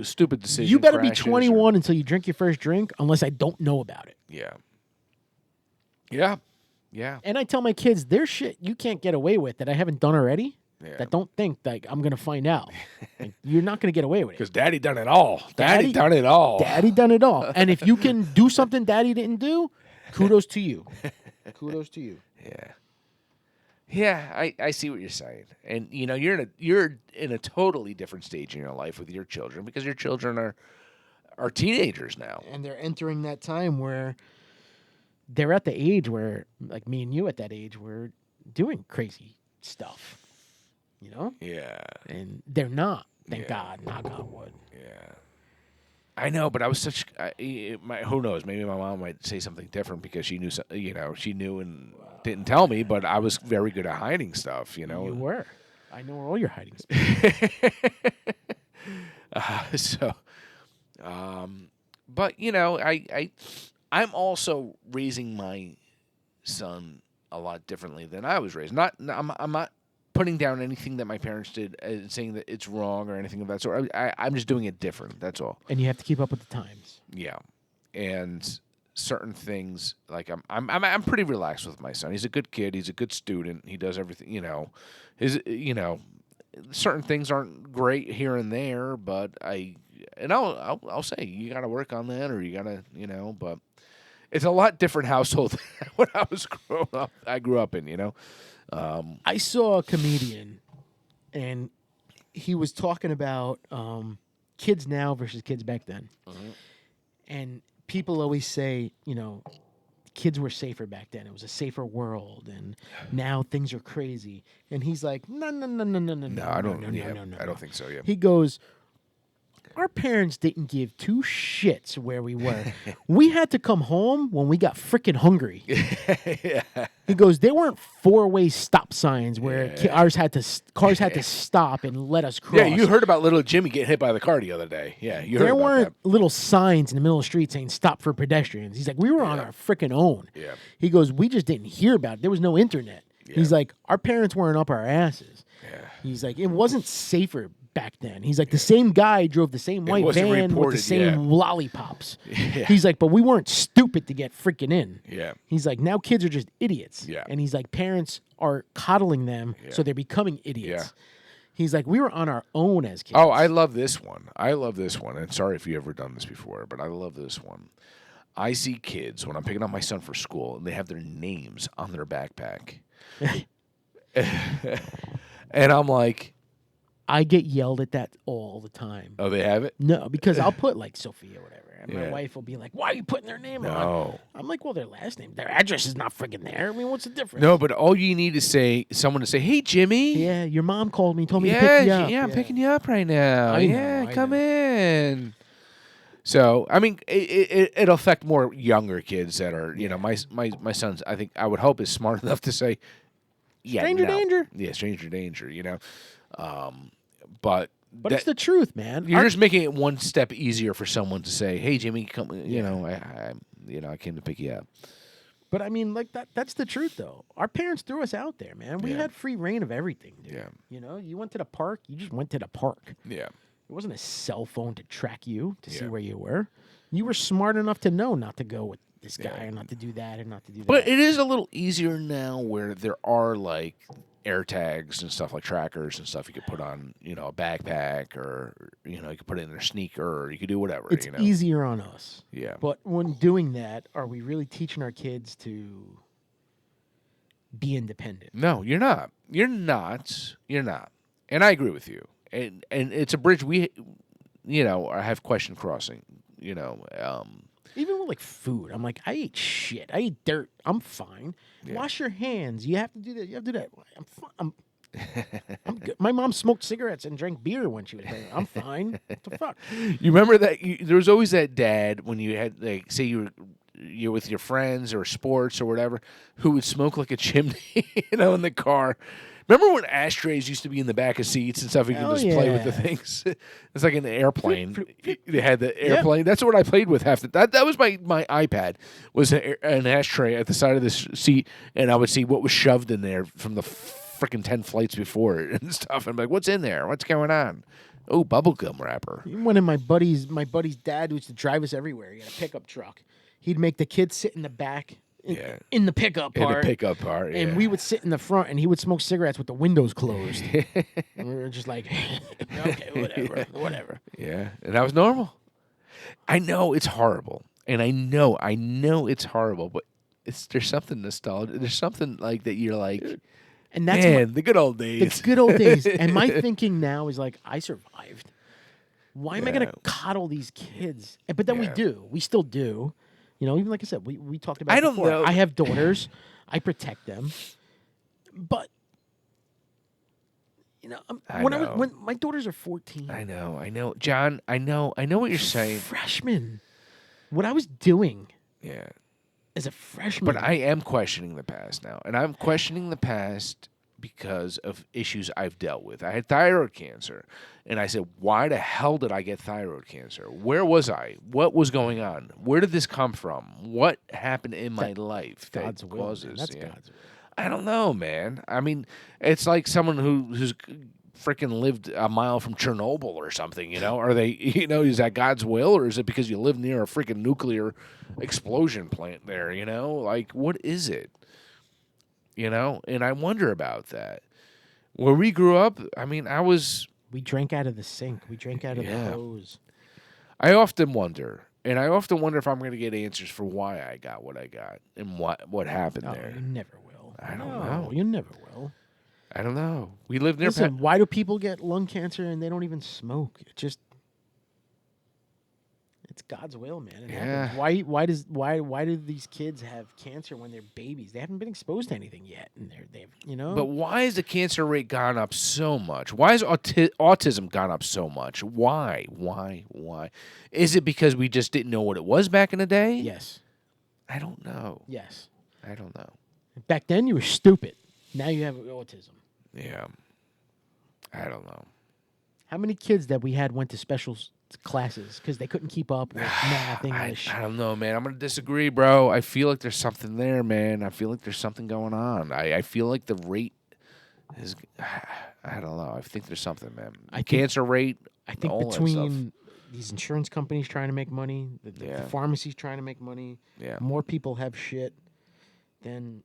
stupid decision. You better be 21 until you drink your first drink, unless I don't know about it. Yeah. Yeah. Yeah. And I tell my kids, there's shit you can't get away with that I haven't done already. Yeah. That don't think like I'm going to find out. Like, you're not going to get away with it. Because Daddy done it all. Daddy done it all. Daddy done it all. And if you can do something Daddy didn't do, kudos to you. Kudos to you. Yeah. Yeah, I see what you're saying. And, you know, you're in a totally different stage in your life with your children because your children are teenagers now. And they're entering that time where they're at the age where, like me and you at that age, we're doing crazy stuff, you know? Yeah. And they're not, thank God, knock on wood. Yeah. I know, but I was such. Who knows? Maybe my mom might say something different because she knew. She knew and didn't tell me. But I was very good at hiding stuff. You You were. I know all your hiding spots. But I'm also raising my son a lot differently than I was raised. I'm not putting down anything that my parents did and saying that it's wrong or anything of that sort. I'm just doing it different. That's all. And you have to keep up with the times. Yeah, and certain things I'm pretty relaxed with my son. He's a good kid. He's a good student. He does everything. Certain things aren't great here and there, but I'll say you got to work on that, or you got to But it's a lot different household than when I was growing up. I grew up in. I saw a comedian, and he was talking about kids now versus kids back then. Mm-hmm. And people always say, kids were safer back then. It was a safer world, and now things are crazy. And he's like, no. I don't think so. Yeah. He goes, our parents didn't give two shits where we were. We had to come home when we got freaking hungry. Yeah. He goes, there weren't four-way stop signs where cars had to stop and let us cross. Yeah, you heard about little Jimmy getting hit by the car the other day. Yeah, you heard there about weren't that. little signs in the middle of the street saying stop for pedestrians. He's like, we were on our freaking own. Yeah. He goes, we just didn't hear about it. There was no internet. Yeah. He's like, our parents weren't up our asses. Yeah. He's like, it wasn't safer back then. He's like, the same guy drove the same white van with the same lollipops. Yeah. He's like, but we weren't stupid to get freaking in. Yeah. He's like, now kids are just idiots. Yeah. And he's like, parents are coddling them, so they're becoming idiots. Yeah. He's like, we were on our own as kids. Oh, I love this one. And sorry if you've ever done this before, but I love this one. I see kids when I'm picking up my son for school, and they have their names on their backpack. And I'm like, I get yelled at that all the time. oh, they have it? No, because I'll put like Sophia or whatever, and my Yeah. wife will be like, why are you putting their name on? No. I'm like, well, their last name, their address is not friggin' there. I mean, what's the difference? No, but all you need is someone to say, hey, Jimmy. Yeah, your mom called me, told me to pick you up. Yeah, I'm picking you up right now. I Come know. in. So, I mean, it'll affect more younger kids that are, my son's, I think, I would hope is smart enough to say, yeah, Stranger danger. Yeah, stranger danger, But it's the truth, man. You're just making it one step easier for someone to say, hey, Jimmy, come, I came to pick you up. But I mean, like that's the truth, though. Our parents threw us out there, man. We had free reign of everything, dude. Yeah. You went to the park, you just went to the park. Yeah. It wasn't a cell phone to track you, to see where you were. You were smart enough to know not to go with this guy and not to do that and not to do that. But it is a little easier now where there are like air tags and stuff, like trackers and stuff you could put on, a backpack, or, you could put it in their sneaker, or you could do whatever. It's easier on us. Yeah. But when doing that, are we really teaching our kids to be independent? No, you're not. You're not. And I agree with you. And it's a bridge we, have question crossing, Even with like food, I'm like, I eat shit. I eat dirt. I'm fine. Yeah. Wash your hands. You have to do that. You have to do that. I'm fine. I'm good. My mom smoked cigarettes and drank beer when she was pregnant. I'm fine. What the fuck? You remember that? There was always that dad when you had, like, say you're with your friends or sports or whatever, who would smoke like a chimney, in the car. Remember when ashtrays used to be in the back of seats and stuff? You could just play with the things. It's like an airplane. They had the airplane. That's what I played with half the. That was my iPad. Was an ashtray at the side of the seat, and I would see what was shoved in there from the freaking 10 flights before it and stuff. And I'm like, what's in there? What's going on? Oh, bubblegum wrapper. One of my buddy's dad used to drive us everywhere. He had a pickup truck. He'd make the kids sit in the back. In the pickup part. Yeah. And we would sit in the front, and he would smoke cigarettes with the windows closed. And we were just like, okay, whatever. Yeah, and that was normal. I know it's horrible, and I know it's horrible, but there's something nostalgic. There's something like that you're like, and that's the good old days. The good old days. And my thinking now is like, I survived. Why am I going to coddle these kids? But then we do. We still do. You know, even like I said, we talked about. I don't before. know. I have daughters. I protect them, but you know, when my daughters are 14. I know, John. I know what you're saying. Freshman, what I was doing. Yeah. As a freshman. But I am questioning the past now, and I'm questioning the past because of issues I've dealt with. I had thyroid cancer, and I said, why the hell did I get thyroid cancer? Where was I? What was going on? Where did this come from? What happened in my life that God's will, causes? man. That's God's will. I don't know, man. I mean, it's like someone who's freaking lived a mile from Chernobyl or something, you know? Are they, you know, is that God's will, or is it because you live near a freaking nuclear explosion plant there, you know? Like, what is it? You know? And I wonder about that. Where we grew up, I mean, we drank out of the sink. We drank out of the hose. I often wonder, and I often wonder if I'm going to get answers for why I got what I got and what happened there. You never will. I don't know. You never will. I don't know. We live near. Listen, why do people get lung cancer and they don't even smoke? It's God's will, man. It happens. Why do these kids have cancer when they're babies? They haven't been exposed to anything yet, and they've you know. But why has the cancer rate gone up so much? Why has autism gone up so much? Why? Is it because we just didn't know what it was back in the day? Yes. I don't know. Yes. I don't know. Back then, you were stupid. Now you have autism. Yeah. I don't know. How many kids that we had went to special classes because they couldn't keep up with math, English? I don't know, man. I'm going to disagree, bro. I feel like there's something there, man. I feel like there's something going on. I feel like the rate is, I don't know. I think there's something, man. Cancer rate. I think between these insurance companies trying to make money, the pharmacies trying to make money, more people have shit than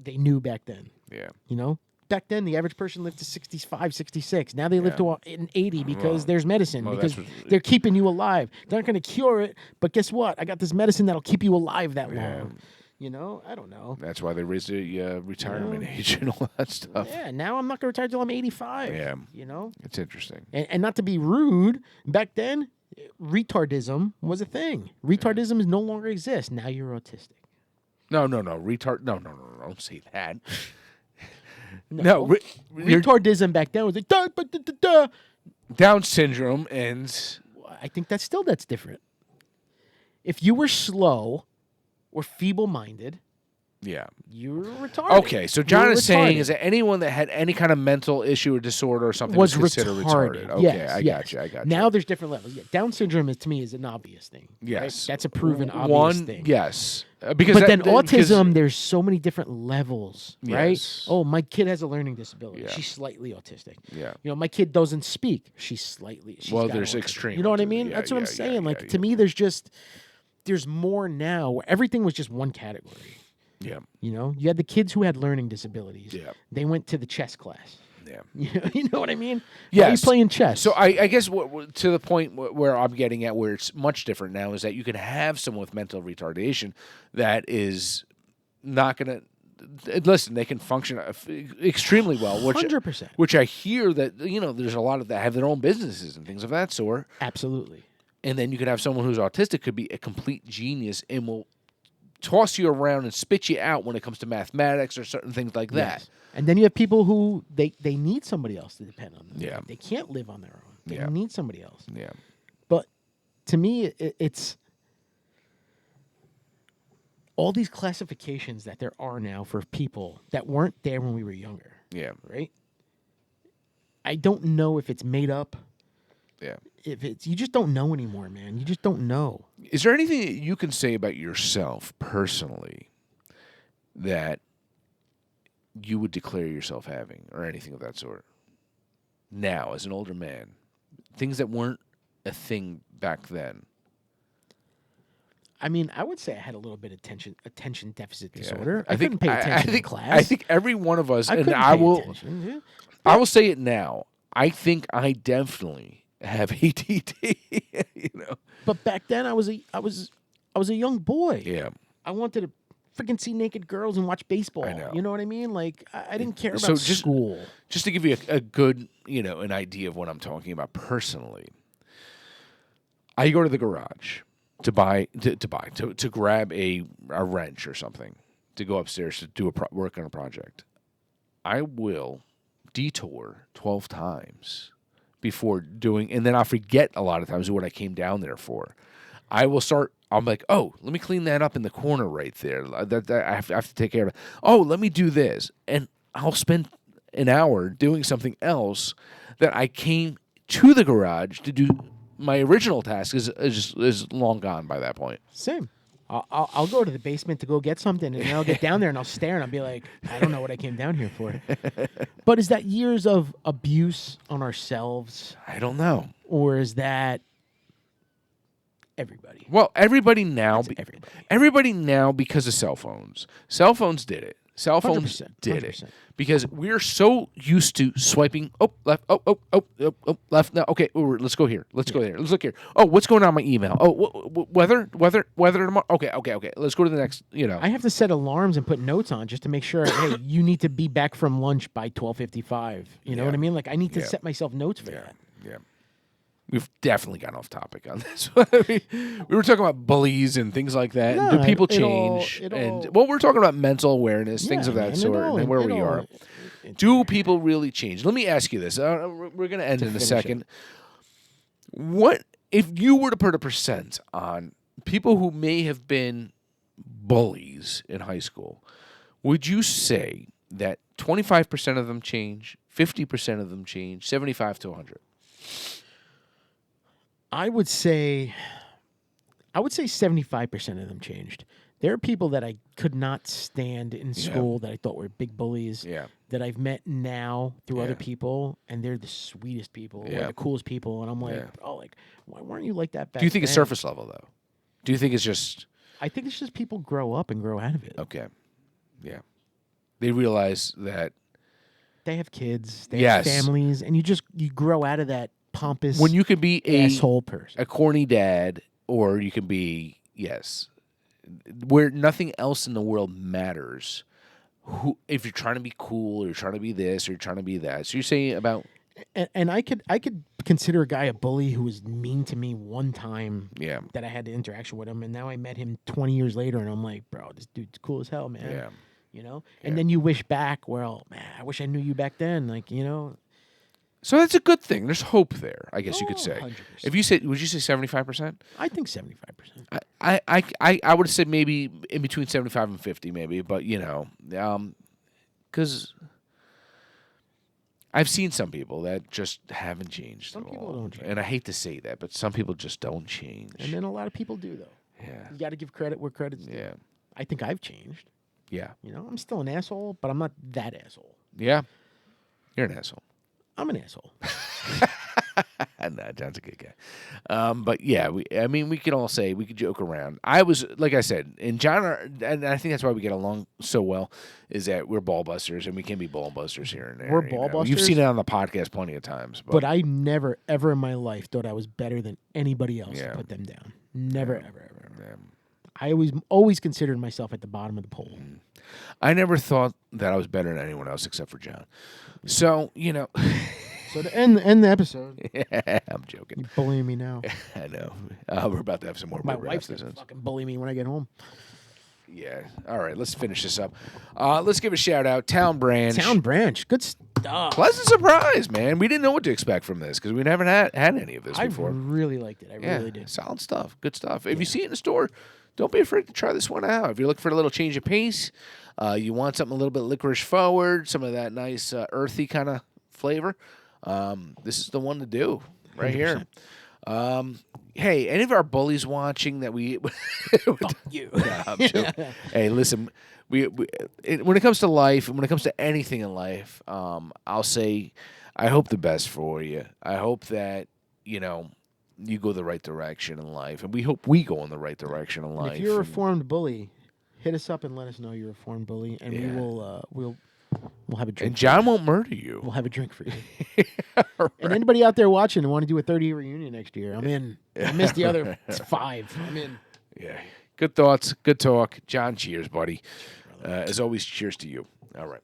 they knew back then. Yeah. You know? Back then, the average person lived to 65, 66. Now they live to 80 because there's medicine, because they're keeping you alive. They're not going to cure it, but guess what? I got this medicine that'll keep you alive that long. You know? I don't know. That's why they raised the retirement age and all that stuff. Yeah, now I'm not going to retire till I'm 85. Yeah. You know? It's interesting. And not to be rude, back then, retardism was a thing. Retardism no longer exists. Now you're autistic. No. Don't say that. No, retardism back then was like Down syndrome, and I think that's different. If you were slow or feeble-minded, you were retarded. Okay, so John is saying is that anyone that had any kind of mental issue or disorder or something was considered retarded. Okay, yes, I got you. Now there's different levels. Yeah, Down syndrome to me is an obvious thing. Yes, right? That's a proven obvious thing. Yes, because then autism, there's so many different levels, right? Yes. Oh, my kid has a learning disability. Yeah. She's slightly autistic. Yeah. You know, my kid doesn't speak. She's there's extreme. You know what I mean? That's what I'm saying. To me, there's more now. Where everything was just one category. Yeah. You know, you had the kids who had learning disabilities. Yeah. They went to the chess class. Yeah. You know what I mean? Yes. Why are you playing chess? So I guess to the point where I'm getting at, where it's much different now, is that you can have someone with mental retardation that is not going to listen. They can function extremely well, 100%. Which I hear that there's a lot of that have their own businesses and things of that sort. Absolutely. And then you could have someone who's autistic, could be a complete genius and will toss you around and spit you out when it comes to mathematics or certain things like that. Yes. And then you have people who they need somebody else to depend on them. Yeah. They can't live on their own. They need somebody else. Yeah. But to me, it's all these classifications that there are now for people that weren't there when we were younger. Yeah. Right? I don't know if it's made up. Yeah. You just don't know anymore, man. You just don't know. Is there anything that you can say about yourself personally that you would declare yourself having, or anything of that sort? Now, as an older man, things that weren't a thing back then. I mean, I would say I had a little bit of attention deficit disorder. I couldn't pay attention in class. I think every one of us, I will say it now. I think I definitely have ADD. But back then, I was a young boy. Yeah, I wanted to freaking see naked girls and watch baseball. I know. You know what I mean? Like I didn't care about school. Just to give you a good, an idea of what I'm talking about personally. I go to the garage, to grab a wrench or something to go upstairs to do work on a project, I will detour 12 times before doing, and then I'll forget a lot of times what I came down there for. I'm like, oh, let me clean that up in the corner right there. That I have to take care of it. Oh, let me do this. And I'll spend an hour doing something else that I came to the garage to do. My original task is long gone by that point. Same. I'll go to the basement to go get something, and then I'll get down there and I'll stare and I'll be like, I don't know what I came down here for. But is that years of abuse on ourselves? I don't know. Or is that everybody? Well, everybody now. Everybody now because of cell phones. Cell phones did it. Cell phones 100%, did 100%. it because we're so used to swiping. Oh, left. Oh, left. No, okay. Let's go here. Let's go there. Let's look here. Oh, what's going on in my email? Oh, weather tomorrow. Okay. Let's go to the next. I have to set alarms and put notes on just to make sure. Hey, you need to be back from lunch by 12:55. You know what I mean? Like I need to set myself notes for that. Yeah. We've definitely gone off topic on this. We were talking about bullies and things like that. No, do people change? We're talking about mental awareness, things of that sort, and where we are. Do people really change? Let me ask you this. We're going to end in a second. What if you were to put a percent on people who may have been bullies in high school? Would you say that 25% of them change, 50% of them change, 75 to 100? I would say 75% of them changed. There are people that I could not stand in school that I thought were big bullies that I've met now through other people, and they're the sweetest people, or the coolest people, and I'm like, oh, like, why weren't you like that back then? Do you think it's surface level, though? Do you think it's just... I think it's just people grow up and grow out of it. Okay. Yeah. They realize that... They have kids, they have families, and you grow out of that pompous when you can be asshole person, a corny dad, or you can be where nothing else in the world matters. If you're trying to be cool, or you're trying to be this, or you're trying to be that. So you're saying about, and I could consider a guy a bully who was mean to me one time. Yeah, that I had the interaction with him, and now I met him 20 years later, and I'm like, bro, this dude's cool as hell, man. Yeah, and then you wish back, well, man, I wish I knew you back then, like So that's a good thing. There's hope there, I guess you could say. 100%. If you say, would you say 75%? I think 75%. I would say maybe in between 75 and 50, maybe. But because I've seen some people that just haven't changed. Some people don't change, and I hate to say that, but some people just don't change. And then a lot of people do, though. Yeah, you got to give credit where credit's due. Yeah, I think I've changed. Yeah, I'm still an asshole, but I'm not that asshole. Yeah, you're an asshole. I'm an asshole. Nah, John's a good guy. But yeah, we could all say, we could joke around. I was, like I said, and John, and I think that's why we get along so well, is that we're ball busters, and we can be ball busters here and there. We're ball busters. You've seen it on the podcast plenty of times. But I never, ever in my life thought I was better than anybody else to put them down. Never, ever. Yeah. I always considered myself at the bottom of the pole. I never thought that I was better than anyone else except for John. So, So to end the episode. Yeah, I'm joking. You're bullying me now. I know. We're about to have some more. My wife's going to fucking bully me when I get home. Yeah. All right, let's finish this up. Let's give a shout out. Town Branch. Good stuff. Pleasant surprise, man. We didn't know what to expect from this because we haven't had any of this before. I really liked it. I really did. Solid stuff. Good stuff. If you see it in the store, don't be afraid to try this one out. If you're looking for a little change of pace, you want something a little bit licorice forward, some of that nice earthy kind of flavor, this is the one to do right 100%. Here. Hey, any of our bullies watching that we... Fuck you. Nah, I'm joking. Hey, listen, when it comes to life, and when it comes to anything in life, I'll say I hope the best for you. I hope that, you go the right direction in life, and we hope we go in the right direction in life. If you're a reformed bully, hit us up and let us know you're a reformed bully, and we will we'll have a drink. And John won't murder you. We'll have a drink for you. Right. And anybody out there watching and want to do a 30-year reunion next year, I'm in. I missed the other 5. I'm in. Yeah. Good thoughts. Good talk. John, cheers, buddy. As always, cheers to you. All right.